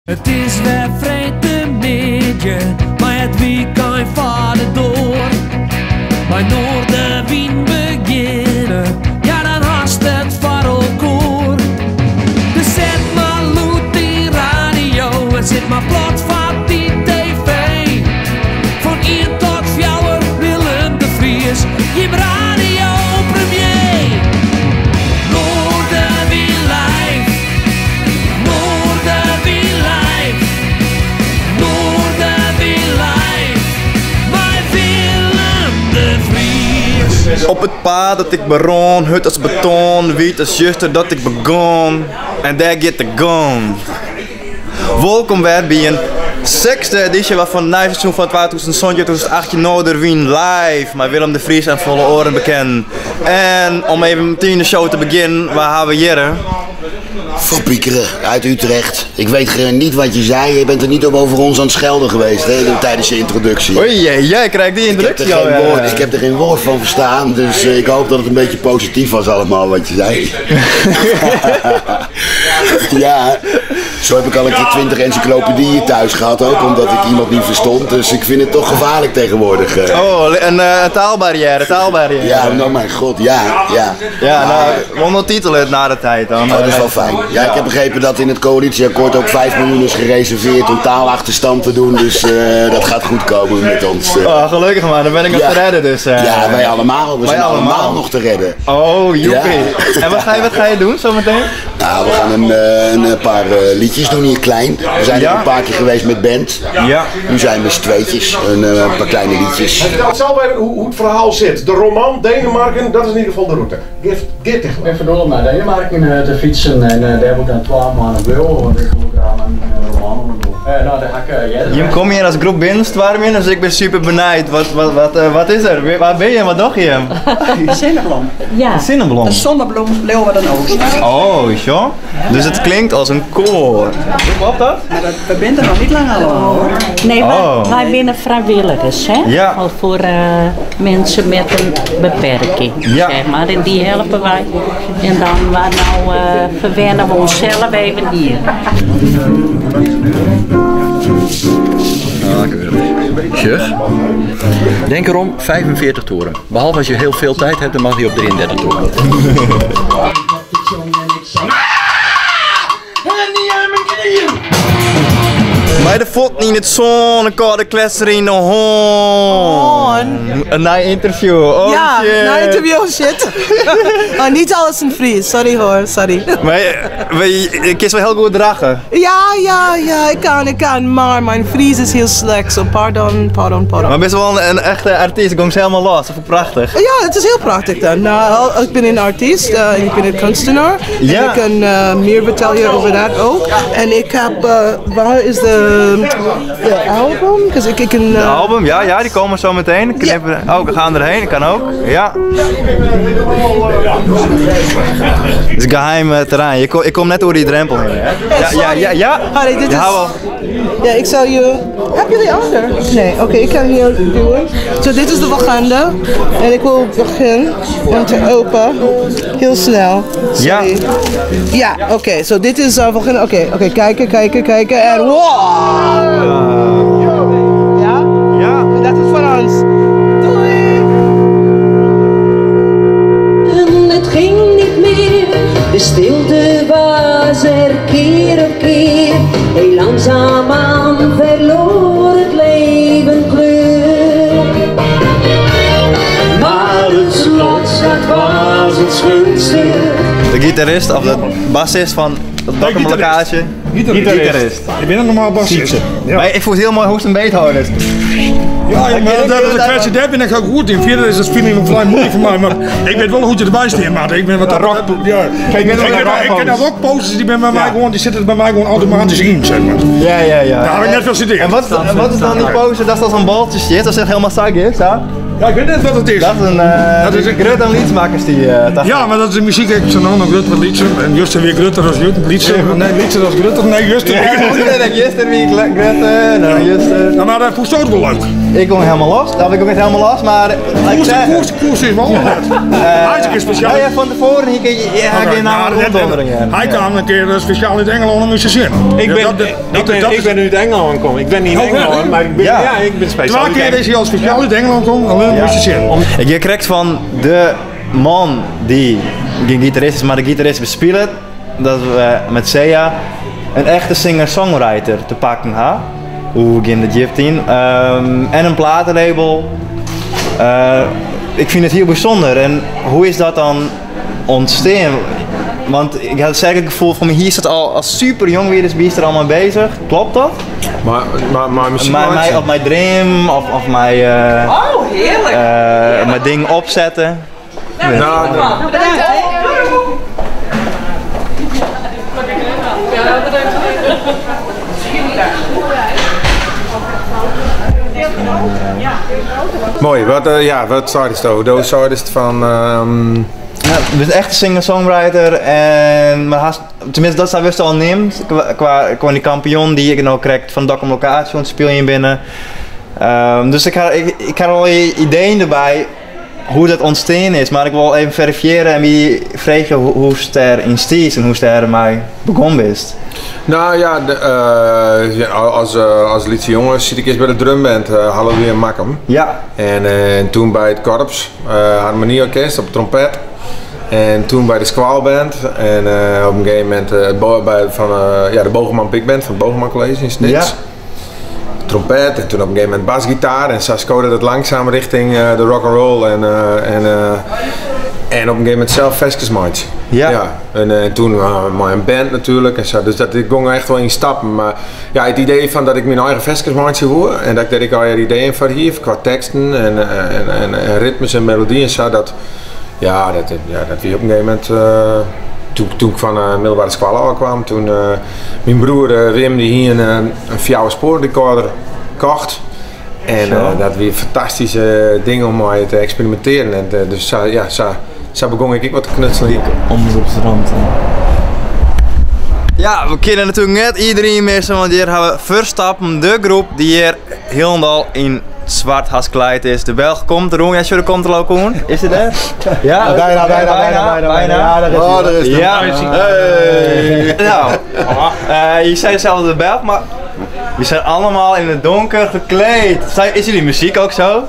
Het is weer vrijdagmiddag, maar het weekend vaart door. Bij Noorderwien beginnen, ja dan haast het voor elkaar. Dus zet maar loet die radio en zet maar plat van die tv. Van 1 tot 4 Willem de Vries, je radio premier. Noorderwien live, Noorderwien live, Noorderwien live, bij Willem de Vries. Op het pad dat ik beron, hut als beton, wiet als juster dat ik begon. En daar get the gun. Welkom weer bij een 6e editie van het seizoen van 2018 Noorderwien live. Maar Willem de Vries aan volle oren bekend. En om even meteen de show te beginnen, waar hebben we hier? Van Piekeren, uit Utrecht. Ik weet niet wat je zei, je bent er niet op over ons aan het schelden geweest hè, tijdens je introductie. Oei, jij krijgt die introductie al. Ik heb er geen woord van verstaan, dus ik hoop dat het een beetje positief was allemaal wat je zei. Ja, zo heb ik al een keer 20 encyclopedieën thuis gehad ook, omdat ik iemand niet verstond. Dus ik vind het toch gevaarlijk tegenwoordig. Oh, een taalbarrière. Ja, nou mijn god, ja. Ja, nou, ondertitelen het na de tijd dan. Oh, dat is wel fijn. Ja, ik heb begrepen dat in het coalitieakkoord ook 5 miljoen is gereserveerd om taalachterstand te doen. Dus dat gaat goed komen met ons. Oh, gelukkig man, dan ben ik nog te redden dus. Ja, wij allemaal. We zijn allemaal nog te redden. Oh, joepie. Ja. En wat ga je doen zometeen? Nou, we gaan een paar liedjes doen hier klein. We zijn er een paar keer geweest met band. Ja. Nu zijn we met z'n tweetjes. Een paar kleine liedjes. Hij vertelt zelf even hoe het verhaal zit. De roman Denemarken, dat is in ieder geval de route. Geef tegen me. Ik ben naar Denemarken te fietsen en daar heb ik dan 12 maanden gebleven, want ik wil aan een roman om te doen. Nou, daar ga ik jij. Je komt hier als groep binnen, dus ik ben super benieuwd. Wat is er? Waar ben je en wat doe je? Zinnebloem. Ja. Een zinnebloem? Een zonnebloem, Leeuwarden-Oost. Oh, zo? Ja. Dus het klinkt als een koor. Klopt dat? Maar we zijn er nog niet lang allemaal hoor. Nee, wij zijn vrijwilligers, hè? Ja. Al voor mensen met een beperking, zeg maar. En die helpen wij. En dan verwennen we onszelf even hier. Zeg, denk erom, 45 toeren. Behalve als je heel veel tijd hebt, dan mag hij op 33 toeren. Maar de vond niet het zo'n koude kletser in de hoorn. Een na interview. Oh ja, shit. na interview shit. Oh, niet alles in Fries, sorry hoor, sorry. Maar je kiest wel heel goed dragen. Ja, ik kan, maar mijn Fries is heel slecht, so pardon. Maar best wel een echte artiest, ik kom ze helemaal los, dat is prachtig. Ja, het is heel prachtig dan. Nou, ik ben een artiest en ik ben een kunstenaar. Ja. En ik kan meer vertellen over dat ook. En ik heb, waar is de album? De album, ja, die komen zo meteen. Oh, we gaan erheen, dat kan ook. Ja. Het is geheim terrein. Ik kom net door die drempel heen. Ja. Harry, dit is... Ja, ik zal je... Heb je die ander? Nee, oké, ik kan hier doen. Zo, dit is de agenda. En ik wil beginnen om te openen. Heel snel. Sorry. Ja, oké, zo dit is beginnen. Oké, kijken. En wow! Ja? Dat is voor ons. Doei! En het ging niet meer, de stilte was er keer op keer. Heel langzaamaan verloor het leven kleur. Maar het slot, dat was het schoonste. De gitarist, of de bassist van het bakkenblokkage. Gitarist. Ik ben een normaal bassist. Ja. Maar ik voel het heel mooi hoe ze een beet Ja, maar dat is een kwestie, daar ben ik ook goed in. Verder is het feeling vrij moeilijk voor mij, maar ik weet wel hoe je erbij staat, maar ik ben wat rock. Ja. Ik ken dat ook posters die zitten bij mij gewoon automatisch in, zeg maar. Ja. Daar heb ik net veel zin in. En wat is dan die poster dat als een baltje zit, dat is helemaal zak is, hè? Ja, ik weet net wat het is. Dat is een Grut en Lietsmakers die... ja, maar dat is de muziek, ik zou nog Grut wat Lietsen en Juster weer Grutter als Lietsen. Nee, Lietsen als Grutter, nee, Juster. Ja, Juster wie Grutter, nou Juster. Nou, maar dat voelt ook wel leuk. Ik ging helemaal los. Dat heb ik ook niet helemaal los, maar... Koers is wel net. Hij is een keer speciaal. Ja, van tevoren hier kun je geen naam rondom. Hij kwam een keer speciaal uit Engeland om eens te zien. Ik ben nu uit Engeland gekomen. Ik ben niet in Engeland, maar ik ben speciaal. 2 keer is hij al speciaal uit Engeland gekomen om eens te zien. Je krijgt van de man die geen gitarist is, maar de gitarist bespelen, dat we met Sea een echte singer-songwriter te pakken hebben. Hoe ging de gift in. En een platenlabel. Ik vind het heel bijzonder. En hoe is dat dan ontstaan? Want ik had het sterk gevoel van me, hier staat al als super jong weer, dus wie is er allemaal bezig? Klopt dat? Maar misschien of mijn dream, of mijn, heerlijk! mijn ding opzetten. Mooi, wat artist over? Doos artist van... Dus een echte singer-songwriter en tenminste dat wist al neemt qua die kampioen die ik nou krijg van Dak om Locatie, speel je binnen. Dus ik had al ideeën erbij hoe dat ontstaan is, maar ik wil even verifiëren en wie vragen hoe ster in sties en hoe ster mij begonnen is. Nou ja, als liedje jongens zit ik eerst bij de drumband Halleluja Makkum. Ja. En toen bij het korps, harmonieorkest op trompet. En toen bij de squalband en op een gegeven moment de Bogerman Big Band van het Bogerman College in Snits. Ja. Trompet en toen op een gegeven moment basgitaar en Sasko dat langzaam richting de rock'n'roll en op een gegeven moment zelf Veskesmarch. Ja. En toen mijn band natuurlijk en zo, dus dat ik ging echt wel in stappen. Maar ja, het idee van dat ik mijn eigen Veskesmarch hoor en dat ik al ideeën van hier qua teksten en ritmes en melodieën en zo, dat wie op een gegeven moment toen ik van middelbare school kwam, toen mijn broer Wim die hier een Fjouwe spoorrecorder kocht. En dat weer fantastische dingen om mij te experimenteren. En, dus zo begon ik wat te knutselen. Omroepsrand. Ja, we kennen natuurlijk net iedereen missen, want hier hebben we Verstappen, de groep die hier helemaal in zwart gekleed is. De Belg komt er, ja, de komt er ook aan. Is het er? Ja, bijna. Ja, daar is hij. Ja, hey. Nou, je zei zelf de Belg, maar we zijn allemaal in het donker gekleed. Is jullie muziek ook zo?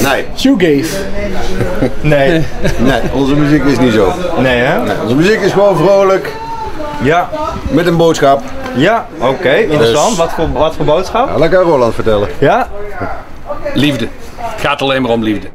Nee. Shoegaze? Nee. Nee, onze muziek is niet zo. Nee hè? Nee, onze muziek is gewoon vrolijk. Ja. Met een boodschap. Ja, oké, interessant. Dus, wat voor boodschap? Ja, laat ik aan Roland vertellen. Ja? Liefde. Het gaat alleen maar om liefde.